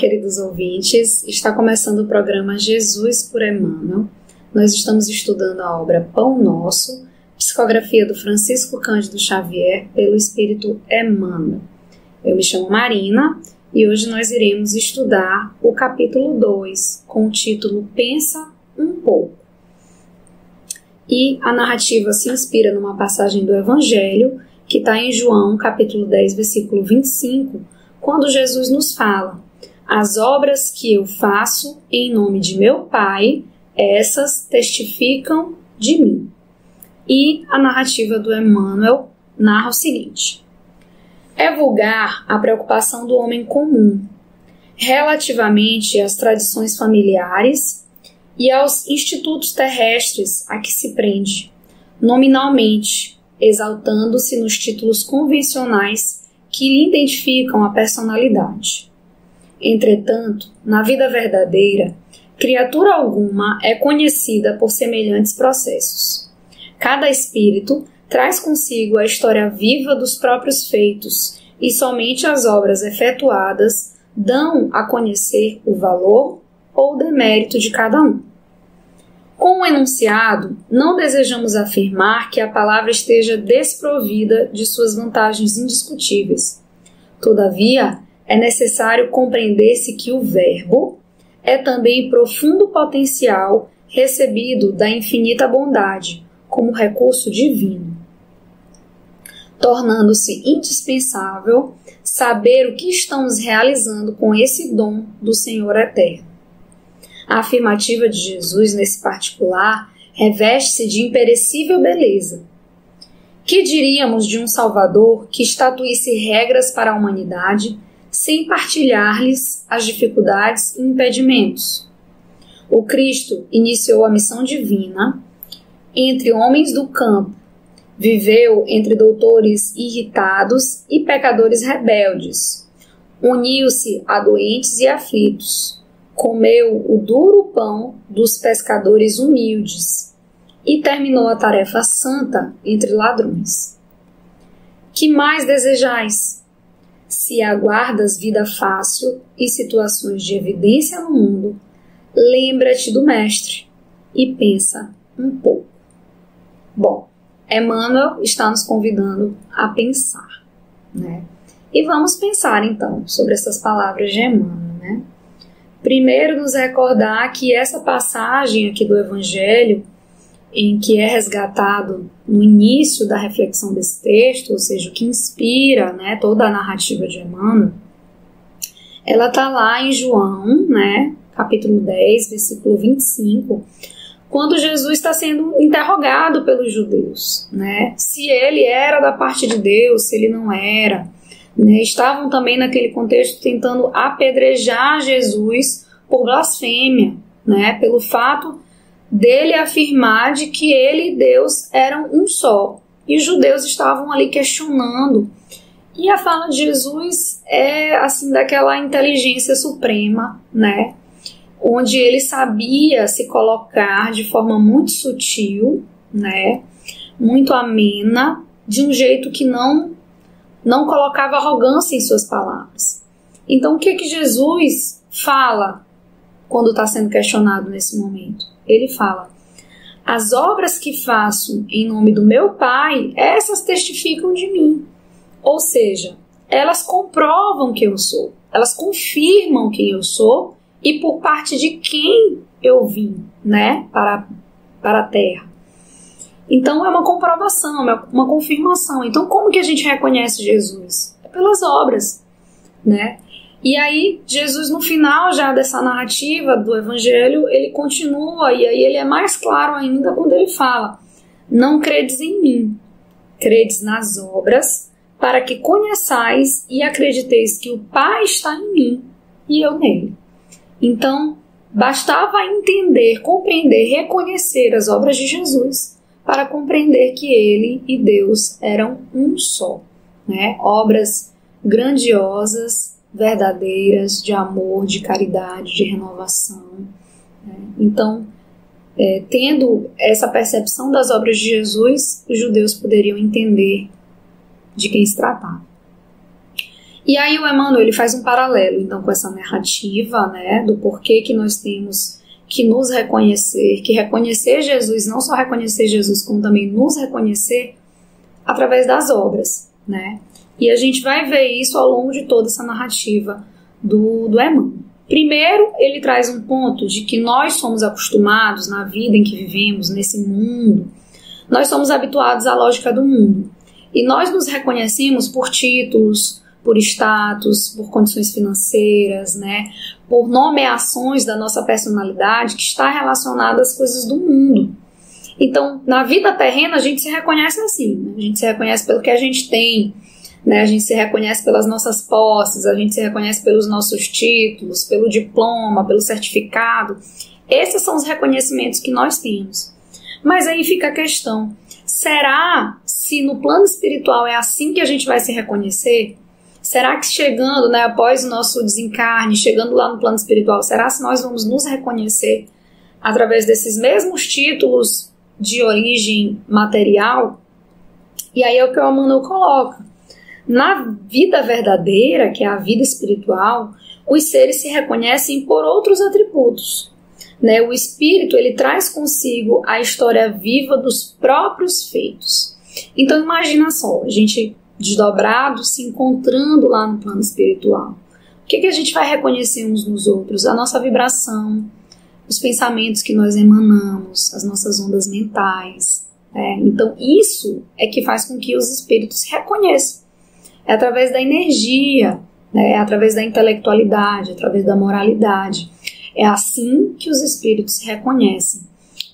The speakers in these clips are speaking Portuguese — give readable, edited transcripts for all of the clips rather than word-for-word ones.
queridos ouvintes, está começando o programa Jesus por Emmanuel. Nós estamos estudando a obra Pão Nosso, psicografia do Francisco Cândido Xavier, pelo Espírito Emmanuel. Eu me chamo Marina e hoje nós iremos estudar o capítulo 2, com o título Pensa um pouco. E a narrativa se inspira numa passagem do Evangelho, que está em João, capítulo 10, versículo 25, quando Jesus nos fala: as obras que eu faço em nome de meu Pai, essas testificam de mim. E a narrativa do Emmanuel narra o seguinte: é vulgar a preocupação do homem comum relativamente às tradições familiares e aos institutos terrestres a que se prende, nominalmente, exaltando-se nos títulos convencionais que lhe identificam a personalidade. Entretanto, na vida verdadeira, criatura alguma é conhecida por semelhantes processos. Cada espírito traz consigo a história viva dos próprios feitos e somente as obras efetuadas dão a conhecer o valor ou o demérito de cada um. Com o enunciado, não desejamos afirmar que a palavra esteja desprovida de suas vantagens indiscutíveis. Todavia, é necessário compreender-se que o verbo é também profundo potencial recebido da infinita bondade, como recurso divino, tornando-se indispensável saber o que estamos realizando com esse dom do Senhor Eterno. A afirmativa de Jesus, nesse particular, reveste-se de imperecível beleza. Que diríamos de um Salvador que estatuísse regras para a humanidade sem partilhar-lhes as dificuldades e impedimentos? O Cristo iniciou a missão divina entre homens do campo, viveu entre doutores irritados e pecadores rebeldes, uniu-se a doentes e aflitos, comeu o duro pão dos pescadores humildes e terminou a tarefa santa entre ladrões. Que mais desejais? Se aguardas vida fácil e situações de evidência no mundo, lembra-te do Mestre e pensa um pouco. Bom, Emmanuel está nos convidando a pensar, né? E vamos pensar então sobre essas palavras de Emmanuel, né? Primeiro, nos recordar que essa passagem aqui do Evangelho, em que é resgatado no início da reflexão desse texto, ou seja, o que inspira, né, toda a narrativa de Emmanuel, ela está lá em João, né, capítulo 10, versículo 25, quando Jesus está sendo interrogado pelos judeus, né, se ele era da parte de Deus, se ele não era. Estavam também naquele contexto tentando apedrejar Jesus por blasfêmia, né, pelo fato dele afirmar de que ele e Deus eram um só. E os judeus estavam ali questionando. E a fala de Jesus é assim daquela inteligência suprema, né, onde ele sabia se colocar de forma muito sutil, né, muito amena, de um jeito que não colocava arrogância em suas palavras. Então, o que Jesus fala quando está sendo questionado nesse momento? Ele fala: as obras que faço em nome do meu Pai, essas testificam de mim. Ou seja, elas comprovam quem eu sou, elas confirmam quem eu sou e por parte de quem eu vim, né, para a Terra. Então, é uma comprovação, é uma confirmação. Então, como que a gente reconhece Jesus? É pelas obras, né? E aí, Jesus, no final já dessa narrativa do Evangelho, ele continua, e aí ele é mais claro ainda quando ele fala: não credes em mim, credes nas obras, para que conheçais e acrediteis que o Pai está em mim e eu nele. Então, bastava entender, compreender, reconhecer as obras de Jesus para compreender que ele e Deus eram um só, né? Obras grandiosas, verdadeiras, de amor, de caridade, de renovação, né? Então, tendo essa percepção das obras de Jesus, os judeus poderiam entender de quem se tratava. E aí o Emmanuel ele faz um paralelo, então, com essa narrativa, né, do porquê que nós temos que nos reconhecer, que reconhecer Jesus, não só reconhecer Jesus, como também nos reconhecer através das obras, né? E a gente vai ver isso ao longo de toda essa narrativa do Emmanuel. Primeiro, ele traz um ponto de que nós somos acostumados na vida em que vivemos, nesse mundo, nós somos habituados à lógica do mundo. E nós nos reconhecemos por títulos, por status, por condições financeiras, né? Por nomeações da nossa personalidade que está relacionada às coisas do mundo. Então, na vida terrena, a gente se reconhece assim, né? A gente se reconhece pelo que a gente tem, né? A gente se reconhece pelas nossas posses, a gente se reconhece pelos nossos títulos, pelo diploma, pelo certificado. Esses são os reconhecimentos que nós temos. Mas aí fica a questão, será se no plano espiritual é assim que a gente vai se reconhecer? Será que chegando, né, após o nosso desencarne, chegando lá no plano espiritual, será se nós vamos nos reconhecer através desses mesmos títulos de origem material? E aí é o que o Emmanuel coloca. Na vida verdadeira, que é a vida espiritual, os seres se reconhecem por outros atributos, né? O espírito ele traz consigo a história viva dos próprios feitos. Então imagina só, a gente desdobrado, se encontrando lá no plano espiritual. O que a gente vai reconhecer uns nos outros? A nossa vibração, os pensamentos que nós emanamos, as nossas ondas mentais. Então isso é que faz com que os espíritos se reconheçam. É através da energia, né? É através da intelectualidade, através da moralidade. É assim que os espíritos se reconhecem,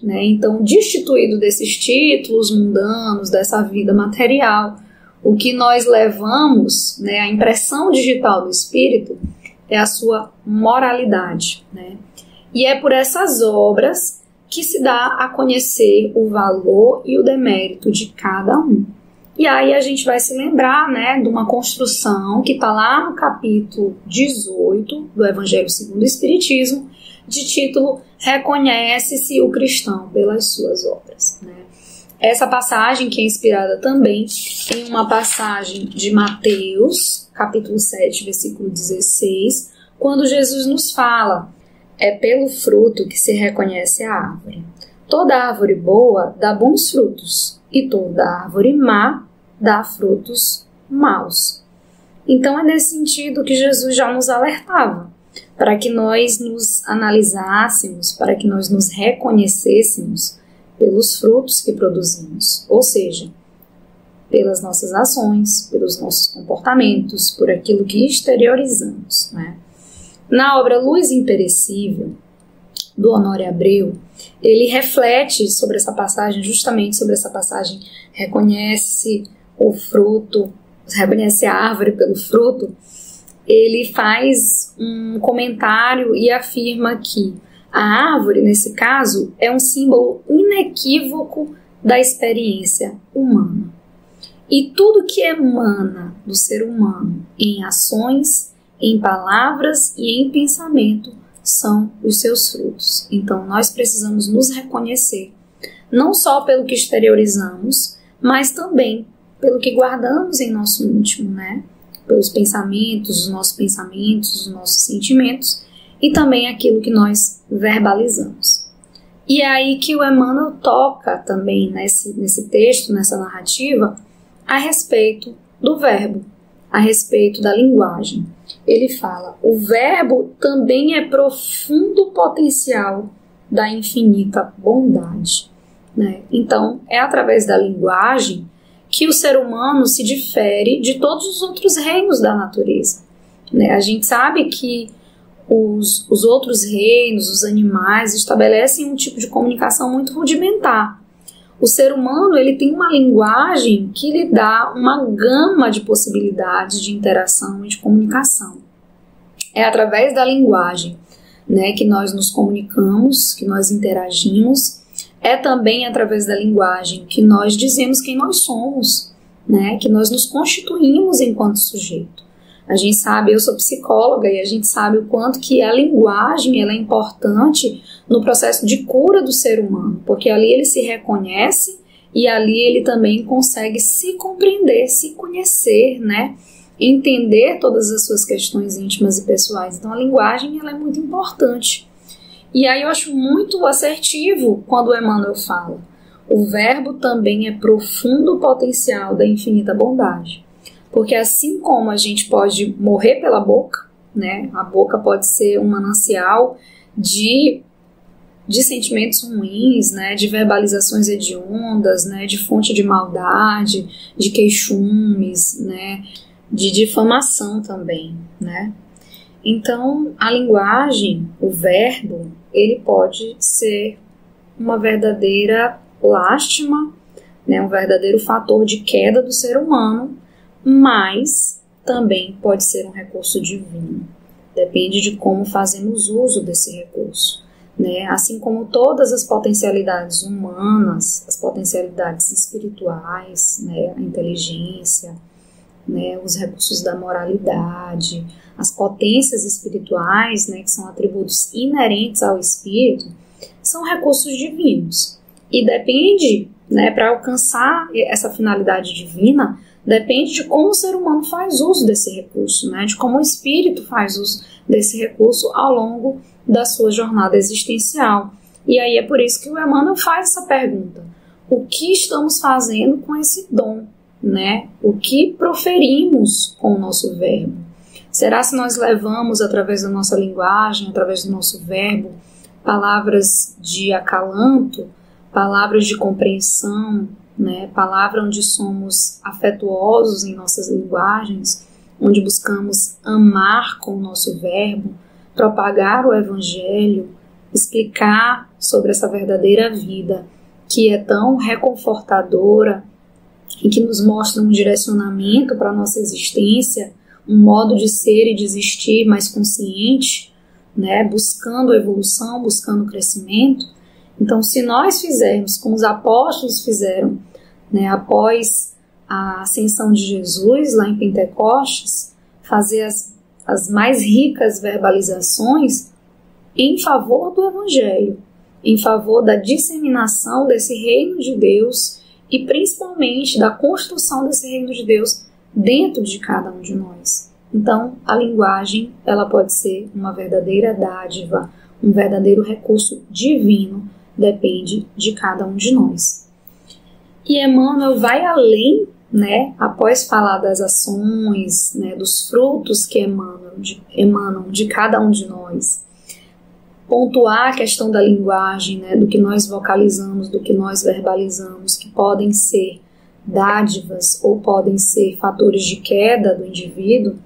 né? Então, destituído desses títulos mundanos, dessa vida material, o que nós levamos, né, a impressão digital do espírito é a sua moralidade, né? E é por essas obras que se dá a conhecer o valor e o demérito de cada um. E aí a gente vai se lembrar, né, de uma construção que está lá no capítulo 18 do Evangelho segundo o Espiritismo, de título Reconhece-se o cristão pelas suas obras, né? Essa passagem que é inspirada também em uma passagem de Mateus, capítulo 7, versículo 16, quando Jesus nos fala: é pelo fruto que se reconhece a árvore. Toda árvore boa dá bons frutos, e toda árvore má dá frutos maus. Então é nesse sentido que Jesus já nos alertava, para que nós nos analisássemos, para que nós nos reconhecêssemos pelos frutos que produzimos, ou seja, pelas nossas ações, pelos nossos comportamentos, por aquilo que exteriorizamos, né? Na obra Luz Imperecível, do Honório Abreu, ele reflete sobre essa passagem, justamente sobre essa passagem, reconhece o fruto, reconhece a árvore pelo fruto. Ele faz um comentário e afirma que a árvore, nesse caso, é um símbolo inequívoco da experiência humana. E tudo que emana do ser humano em ações, em palavras e em pensamento são os seus frutos. Então, nós precisamos nos reconhecer, não só pelo que exteriorizamos, mas também pelo que guardamos em nosso íntimo, né? Pelos pensamentos, os nossos sentimentos, e também aquilo que nós verbalizamos. E é aí que o Emmanuel toca também nesse texto, nessa narrativa, a respeito do verbo, a respeito da linguagem. Ele fala: o verbo também é profundo potencial da infinita bondade, né? Então, é através da linguagem que o ser humano se difere de todos os outros reinos da natureza, né? A gente sabe que os outros reinos, os animais, estabelecem um tipo de comunicação muito rudimentar. O ser humano ele tem uma linguagem que lhe dá uma gama de possibilidades de interação e de comunicação. É através da linguagem, né, que nós nos comunicamos, que nós interagimos. É também através da linguagem que nós dizemos quem nós somos, né, que nós nos constituímos enquanto sujeito. A gente sabe, eu sou psicóloga, e a gente sabe o quanto que a linguagem ela é importante no processo de cura do ser humano, porque ali ele se reconhece e ali ele também consegue se compreender, se conhecer, né? entender todas as suas questões íntimas e pessoais. Então a linguagem ela é muito importante. E aí eu acho muito assertivo quando o Emmanuel fala: o verbo também é profundo potencial da infinita bondade. Porque assim como a gente pode morrer pela boca, né? A boca pode ser um manancial de sentimentos ruins, né? De verbalizações hediondas, né? De fonte de maldade, de queixumes, né? De difamação também, né? Então, a linguagem, o verbo, ele pode ser uma verdadeira lástima, né? Um verdadeiro fator de queda do ser humano, mas também pode ser um recurso divino. Depende de como fazemos uso desse recurso, né? Assim como todas as potencialidades humanas, as potencialidades espirituais, né? A inteligência, né? Os recursos da moralidade, as potências espirituais, né? Que são atributos inerentes ao espírito, são recursos divinos. E depende, né? Para alcançar essa finalidade divina, depende de como o ser humano faz uso desse recurso, né? De como o espírito faz uso desse recurso ao longo da sua jornada existencial. E aí é por isso que o Emmanuel faz essa pergunta: o que estamos fazendo com esse dom, né? O que proferimos com o nosso verbo? Será se nós levamos através da nossa linguagem, através do nosso verbo, palavras de acalanto, palavras de compreensão, né? Palavra onde somos afetuosos em nossas linguagens, onde buscamos amar com o nosso verbo, propagar o Evangelho, explicar sobre essa verdadeira vida que é tão reconfortadora e que nos mostra um direcionamento para a nossa existência, um modo de ser e de existir mais consciente, né? Buscando evolução, buscando crescimento. Então, se nós fizermos como os apóstolos fizeram, né, após a ascensão de Jesus, lá em Pentecostes, fazer as mais ricas verbalizações em favor do Evangelho, em favor da disseminação desse reino de Deus e principalmente da construção desse reino de Deus dentro de cada um de nós. Então, a linguagem ela pode ser uma verdadeira dádiva, um verdadeiro recurso divino, depende de cada um de nós. E Emmanuel vai além, né, após falar das ações, né, dos frutos que emanam de cada um de nós, pontuar a questão da linguagem, né, do que nós vocalizamos, do que nós verbalizamos, que podem ser dádivas ou podem ser fatores de queda do indivíduo.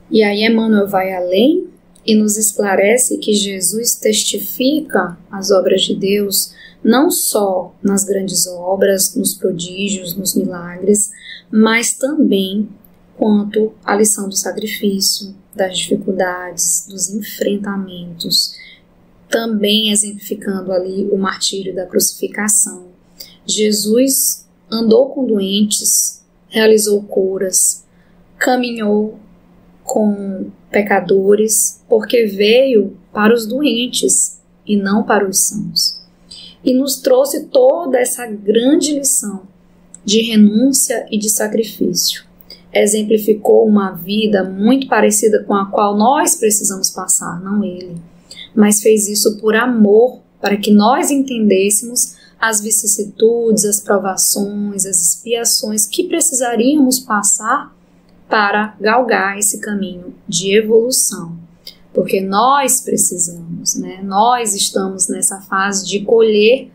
E aí Emmanuel vai além e nos esclarece que Jesus testifica as obras de Deus não só nas grandes obras, nos prodígios, nos milagres, mas também quanto à lição do sacrifício, das dificuldades, dos enfrentamentos, também exemplificando ali o martírio da crucificação. Jesus andou com doentes, realizou curas, caminhou com pecadores, porque veio para os doentes e não para os sãos. E nos trouxe toda essa grande lição de renúncia e de sacrifício. Exemplificou uma vida muito parecida com a qual nós precisamos passar, não ele. Mas fez isso por amor, para que nós entendêssemos as vicissitudes, as provações, as expiações que precisaríamos passar para galgar esse caminho de evolução. Porque nós precisamos, né? Nós estamos nessa fase de colher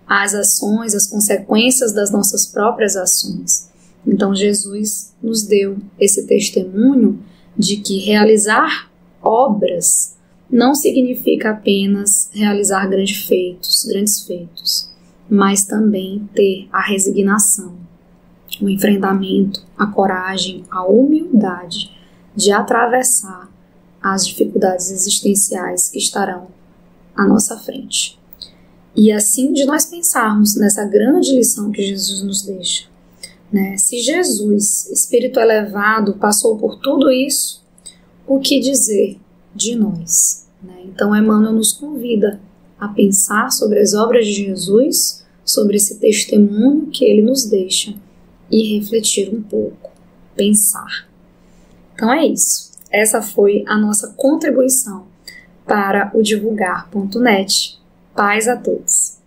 as ações, as consequências das nossas próprias ações. Então Jesus nos deu esse testemunho de que realizar obras não significa apenas realizar grandes feitos, mas também ter a resignação, o enfrentamento, a coragem, a humildade de atravessar as dificuldades existenciais que estarão à nossa frente. E assim de nós pensarmos nessa grande lição que Jesus nos deixa, né? Se Jesus, Espírito elevado, passou por tudo isso, o que dizer de nós, né? Então Emmanuel nos convida a pensar sobre as obras de Jesus, sobre esse testemunho que ele nos deixa e refletir um pouco. pensar. Então é isso. Essa foi a nossa contribuição para o divulgar.net. Paz a todos!